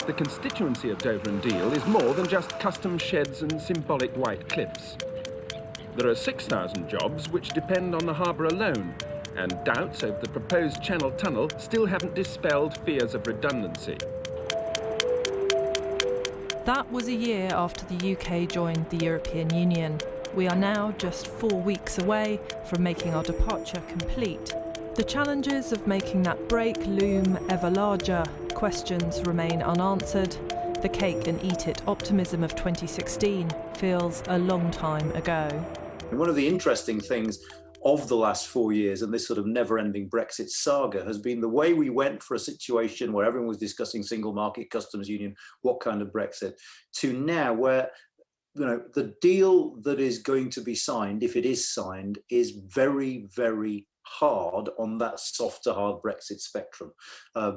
the constituency of Dover and Deal is more than just custom sheds and symbolic white cliffs. There are 6,000 jobs which depend on the harbour alone, and doubts over the proposed Channel Tunnel still haven't dispelled fears of redundancy. That was a year after the UK joined the European Union. We are now just 4 weeks away from making our departure complete. The challenges of making that break loom ever larger. Questions remain unanswered. The cake and eat it optimism of 2016 feels a long time ago. One of the interesting things of the last 4 years and this sort of never-ending Brexit saga has been the way we went for a situation where everyone was discussing single market, customs union, what kind of Brexit, to now where the deal that is going to be signed, if it is signed, is very, very hard on that soft to hard Brexit spectrum.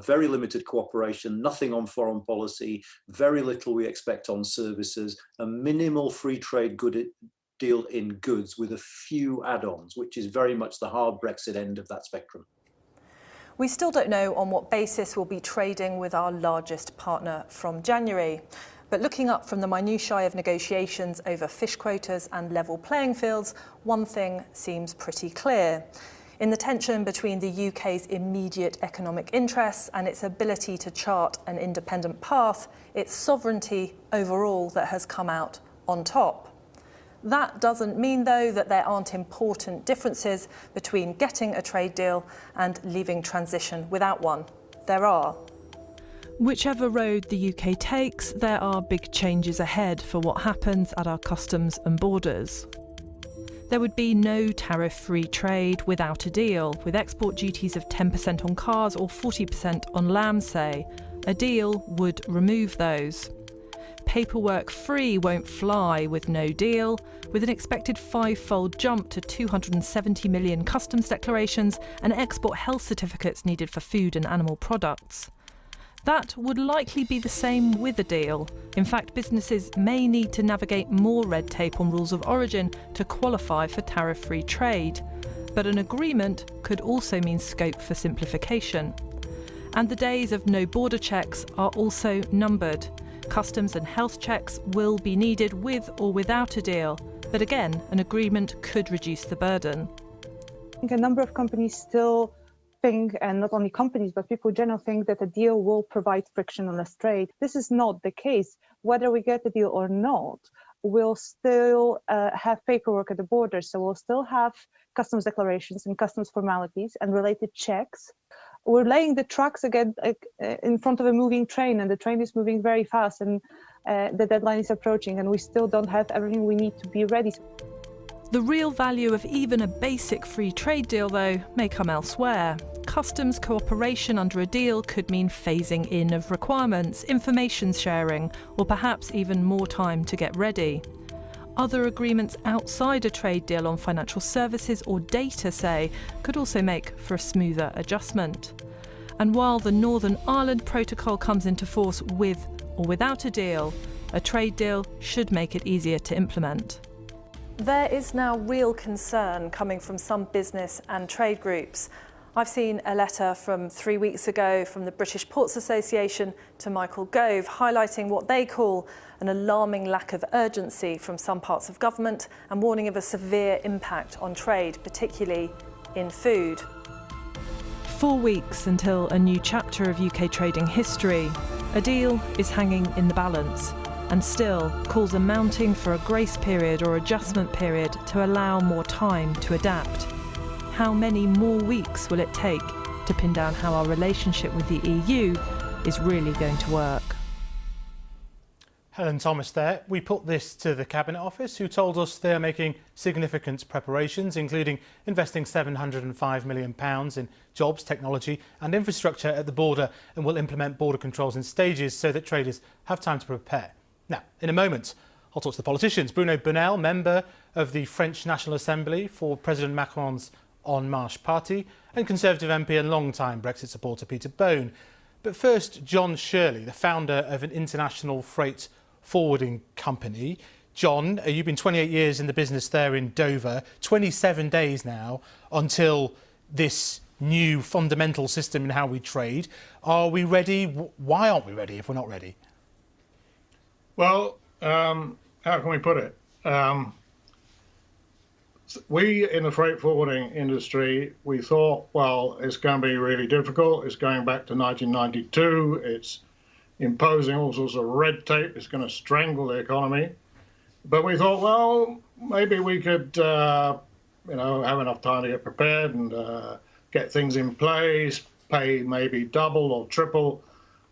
Very limited cooperation, nothing on foreign policy, very little we expect on services, a minimal free trade deal in goods with a few add-ons, which is very much the hard Brexit end of that spectrum. We still don't know on what basis we'll be trading with our largest partner from January. But looking up from the minutiae of negotiations over fish quotas and level playing fields, one thing seems pretty clear. In the tension between the UK's immediate economic interests and its ability to chart an independent path, it's sovereignty overall that has come out on top. That doesn't mean, though, that there aren't important differences between getting a trade deal and leaving transition without one. There are. Whichever road the UK takes, there are big changes ahead for what happens at our customs and borders. There would be no tariff-free trade without a deal, with export duties of 10% on cars or 40% on lamb, say. A deal would remove those. Paperwork-free won't fly with no deal, with an expected 5-fold jump to 270 million customs declarations and export health certificates needed for food and animal products. That would likely be the same with a deal. In fact, businesses may need to navigate more red tape on rules of origin to qualify for tariff-free trade. But an agreement could also mean scope for simplification. And the days of no border checks are also numbered. Customs and health checks will be needed with or without a deal, but again, an agreement could reduce the burden. I think a number of companies still think, and not only companies, but people in general think that a deal will provide frictionless trade. This is not the case. Whether we get a deal or not, we'll still have paperwork at the border, so we'll still have customs declarations and customs formalities and related checks. We're laying the tracks again in front of a moving train, and the train is moving very fast, and the deadline is approaching, and we still don't have everything we need to be ready. The real value of even a basic free trade deal, though, may come elsewhere. Customs cooperation under a deal could mean phasing in of requirements, information sharing, or perhaps even more time to get ready. Other agreements outside a trade deal on financial services or data, say, could also make for a smoother adjustment. And while the Northern Ireland Protocol comes into force with or without a deal, a trade deal should make it easier to implement. There is now real concern coming from some business and trade groups. I've seen a letter from 3 weeks ago from the British Ports Association to Michael Gove highlighting what they call an alarming lack of urgency from some parts of government and warning of a severe impact on trade, particularly in food. 4 weeks until a new chapter of UK trading history. A deal is hanging in the balance, and still calls are mounting for a grace period or adjustment period to allow more time to adapt. How many more weeks will it take to pin down how our relationship with the EU is really going to work? Helen Thomas there. We put this to the Cabinet Office, who told us they are making significant preparations, including investing £705 million in jobs, technology and infrastructure at the border, and will implement border controls in stages so that traders have time to prepare. Now, in a moment, I'll talk to the politicians. Bruno Bonnell, member of the French National Assembly for President Macron's En Marche party, and Conservative MP and long-time Brexit supporter Peter Bone. But first, John Shirley, the founder of an international freight forwarding company. John, you've been 28 years in the business there in Dover, 27 days now until this new fundamental system in how we trade. Are we ready? Why aren't we ready if we're not ready? Well, how can we put it? We in the freight forwarding industry, we thought, well, it's going to be really difficult. It's going back to 1992. It's imposing all sorts of red tape. It's going to strangle the economy. But we thought, well, maybe we could, have enough time to get prepared and get things in place, pay maybe double or triple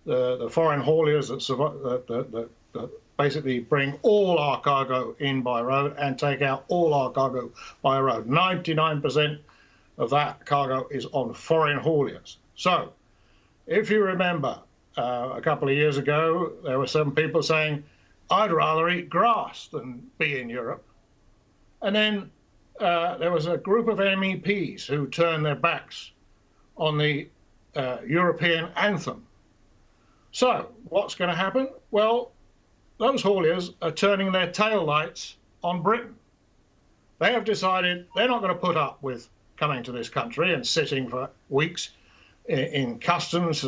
the foreign hauliers that basically bring all our cargo in by road and take out all our cargo by road. 99% of that cargo is on foreign hauliers. So, if you remember, a couple of years ago, there were some people saying, I'd rather eat grass than be in Europe. And then there was a group of MEPs who turned their backs on the European anthem. So, what's going to happen? Well, those hauliers are turning their tail lights on Britain. They have decided they're not going to put up with coming to this country and sitting for weeks in customs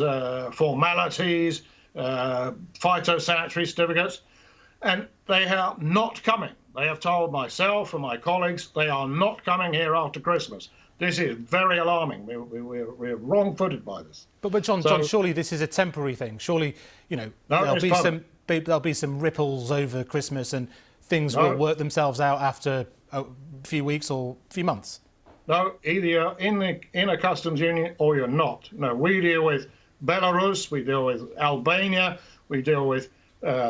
formalities, phytosanitary certificates, and they are not coming. They have told myself and my colleagues they are not coming here after Christmas. This is very alarming. We're wrong-footed by this. But John, surely this is a temporary thing. Surely, there'll be some ripples over Christmas and things will work themselves out after a few weeks or a few months. No, either you're in a customs union or you're not. No, we deal with Belarus, we deal with Albania, we deal with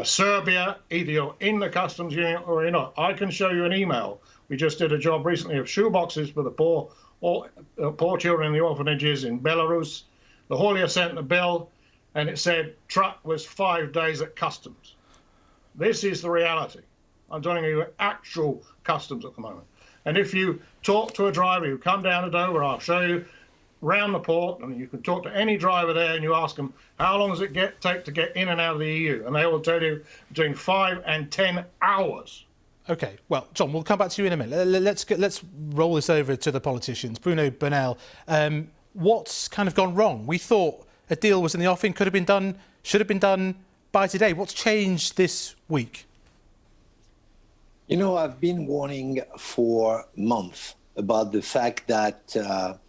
Serbia. Either you're in the customs union or you're not. I can show you an email. We just did a job recently of shoeboxes for the poor children in the orphanages in Belarus. The haulier sent the bill, and it said truck was 5 days at customs. This is the reality. I'm telling you actual customs at the moment. And if you talk to a driver, you come down to Dover, I'll show you round the port, and you can talk to any driver there and you ask them, how long does it take to get in and out of the EU? And they will tell you between 5 and 10 hours. OK, well, John, we'll come back to you in a minute. Let's roll this over to the politicians. Bruno Bernal, what's kind of gone wrong? We thought a deal was in the offing, could have been done, should have been done by today. What's changed this week? You know, I've been warning for months about the fact that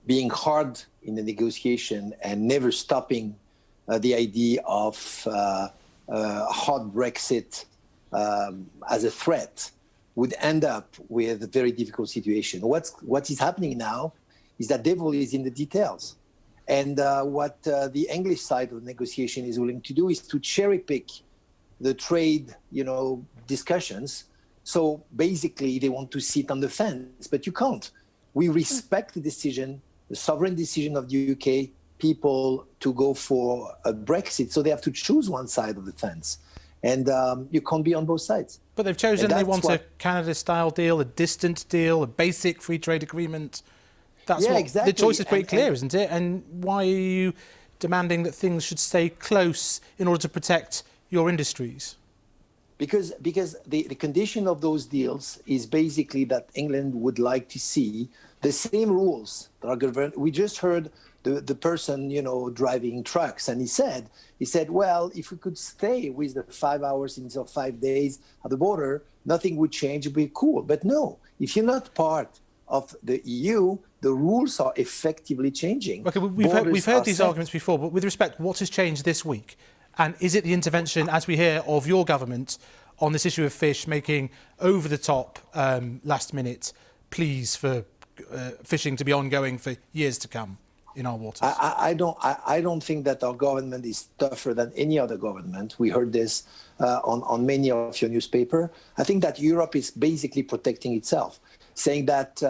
being hard in the negotiation and never stopping the idea of hard Brexit as a threat would end up with a very difficult situation. What is happening now is that devil is in the details. And what the English side of the negotiation is willing to do is to cherry pick the trade, discussions. So basically, they want to sit on the fence, but you can't. We respect the decision, the sovereign decision of the UK people to go for a Brexit. So they have to choose one side of the fence. And you can't be on both sides. But they've chosen they want a Canada-style deal, a distant deal, a basic free trade agreement. That's exactly. The choice is pretty clear, isn't it? And why are you demanding that things should stay close in order to protect your industries? Because the condition of those deals is basically that England would like to see the same rules that are governed. We just heard the person, driving trucks, and he said, well, if we could stay with the 5 hours instead of 5 days at the border, nothing would change, it would be cool. But no, if you're not part of the EU, the rules are effectively changing. Okay, we've heard these arguments before, but with respect, what has changed this week? And is it the intervention, as we hear, of your government on this issue of fish, making over-the-top, last-minute pleas for fishing to be ongoing for years to come in our waters? I don't think that our government is tougher than any other government. We heard this on many of your newspaper. I think that Europe is basically protecting itself, saying that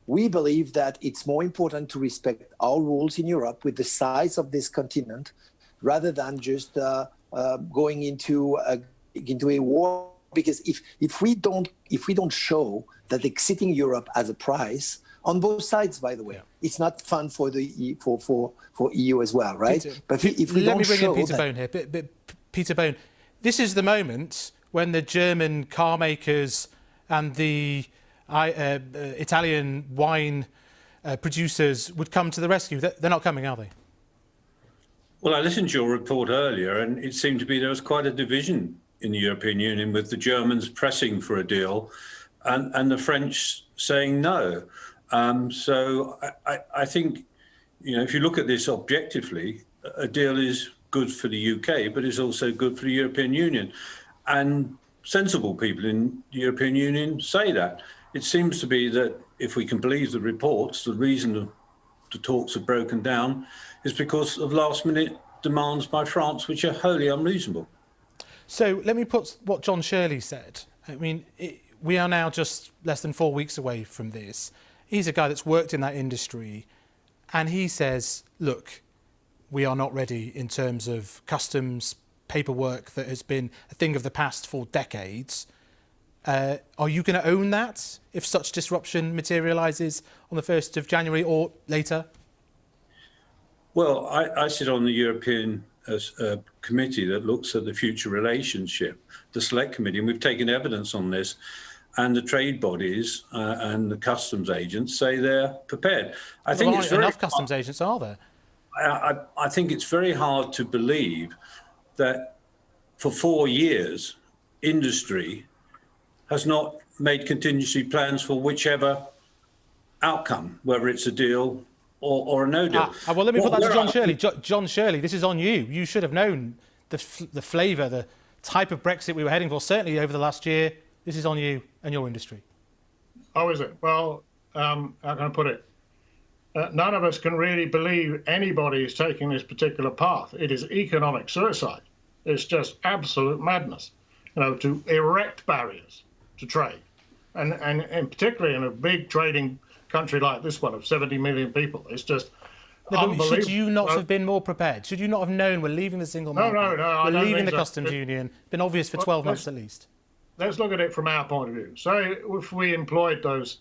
we believe that it's more important to respect our rules in Europe with the size of this continent rather than just going into a war. Because if we don't show that exiting Europe as a price on both sides, by the way, it's not fun for the for EU as well, right? Peter, but if we let don't me bring show in Peter Bone here. But Peter Bone, this is the moment when the German car makers and the Italian wine producers would come to the rescue. They're not coming, are they? Well, I listened to your report earlier, and it seemed to be there was quite a division in the European Union, with the Germans pressing for a deal and the French saying no. So I think, if you look at this objectively, a deal is good for the UK, but it's also good for the European Union. And sensible people in the European Union say that. It seems to be that, if we can believe the reports, the reason the talks have broken down is because of last-minute demands by France, which are wholly unreasonable. So let me put what John Shirley said. I mean, we are now just less than 4 weeks away from this. He's a guy that's worked in that industry, and he says, look, we are not ready in terms of customs paperwork that has been a thing of the past for decades. Are you going to own that if such disruption materialises on the 1st of January or later? Well, I sit on the European committee that looks at the future relationship, the Select Committee, and we've taken evidence on this. And the trade bodies and the customs agents say they're prepared. I think it's very enough customs agents, are there? I think it's very hard to believe that for 4 years, industry has not made contingency plans for whichever outcome, whether it's a deal or a no deal. Well, let me put that to John Shirley. John Shirley, this is on you. You should have known the flavour, the type of Brexit we were heading for, certainly over the last year. This is on you and your industry. Oh, is it? Well, how can I put it? None of us can really believe anybody is taking this particular path. It is economic suicide. It's just absolute madness, to erect barriers to trade. And particularly in a big trading country like this one of 70 million people, it's just unbelievable. Should you not have been more prepared? Should you not have known we're leaving the single market? No. We're leaving the customs union. Been obvious for 12 months at least. Let's look at it from our point of view. So if we employed those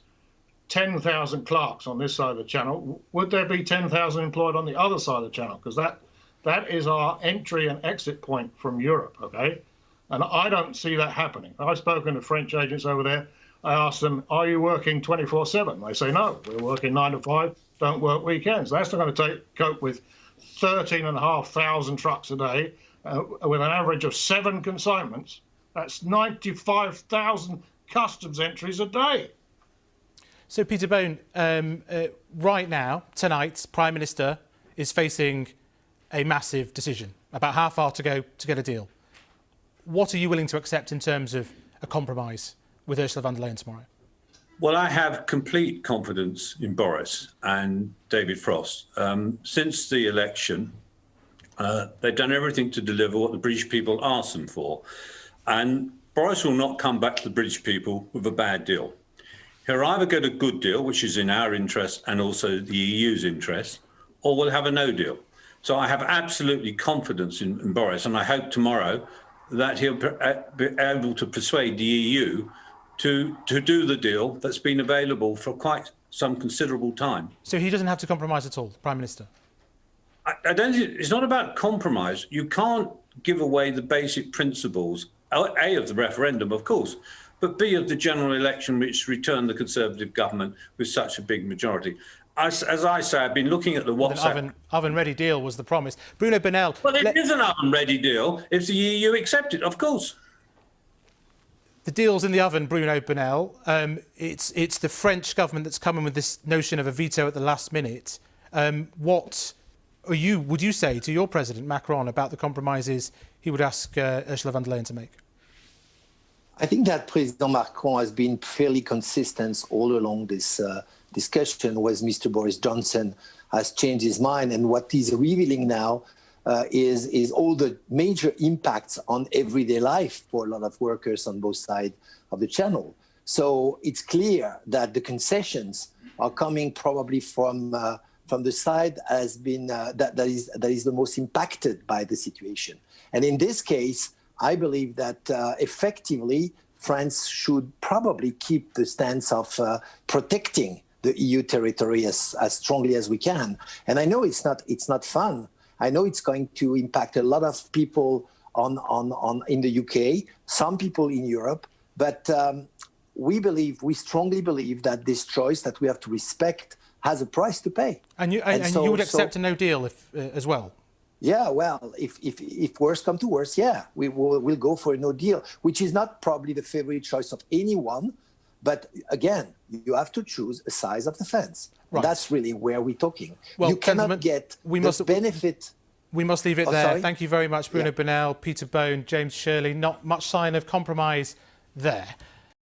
10,000 clerks on this side of the channel, would there be 10,000 employed on the other side of the channel? Because that is our entry and exit point from Europe, okay? And I don't see that happening. I've spoken to French agents over there. I asked them, are you working 24/7? They say, no, we're working 9 to 5, don't work weekends. That's not going to cope with 13,500 trucks a day with an average of 7 consignments. That's 95,000 customs entries a day. So, Peter Bone, right now, tonight, Prime Minister is facing a massive decision about how far to go to get a deal. What are you willing to accept in terms of a compromise with Ursula von der Leyen tomorrow? Well, I have complete confidence in Boris and David Frost. Since the election, they've done everything to deliver what the British people asked them for. And Boris will not come back to the British people with a bad deal. He'll either get a good deal, which is in our interest and also the EU's interest, or we'll have a no deal. So I have absolutely confidence in Boris, and I hope tomorrow that he'll be able to persuade the EU to do the deal that's been available for quite some considerable time. So he doesn't have to compromise at all, the Prime Minister? I don't think it's not about compromise. You can't give away the basic principles, A, of the referendum, of course, but B, of the general election, which returned the Conservative government with such a big majority. As I say, I've been looking at the WhatsApp... An oven-ready deal was the promise. Bruno Bonnell... Well, it is an oven-ready deal if the EU accept it, of course. The deal's in the oven, Bruno Bonnell. It's the French government that's coming with this notion of a veto at the last minute. What would you say to your President, Macron, about the compromises he would ask Ursula von der Leyen to make? I think that President Macron has been fairly consistent all along this discussion, whereas Mr. Boris Johnson has changed his mind. And what he's revealing now is all the major impacts on everyday life for a lot of workers on both sides of the channel. So it's clear that the concessions are coming probably from the side has been that is the most impacted by the situation. And in this case, I believe that effectively France should probably keep the stance of protecting the EU territory as strongly as we can. And I know it's not fun. I know it's going to impact a lot of people in the UK, some people in Europe, but we strongly believe that this choice that we have to respect has a price to pay. And you would accept a no deal if as well? Yeah, well, if worse come to worse, yeah, we'll go for a no deal, which is not probably the favorite choice of anyone. But again, you have to choose a size of the fence. Right. That's really where we're talking. Well, you cannot get the benefit. We must leave it there. Sorry? Thank you very much, Bruno Bonnell, Peter Bone, James Shirley. Not much sign of compromise there.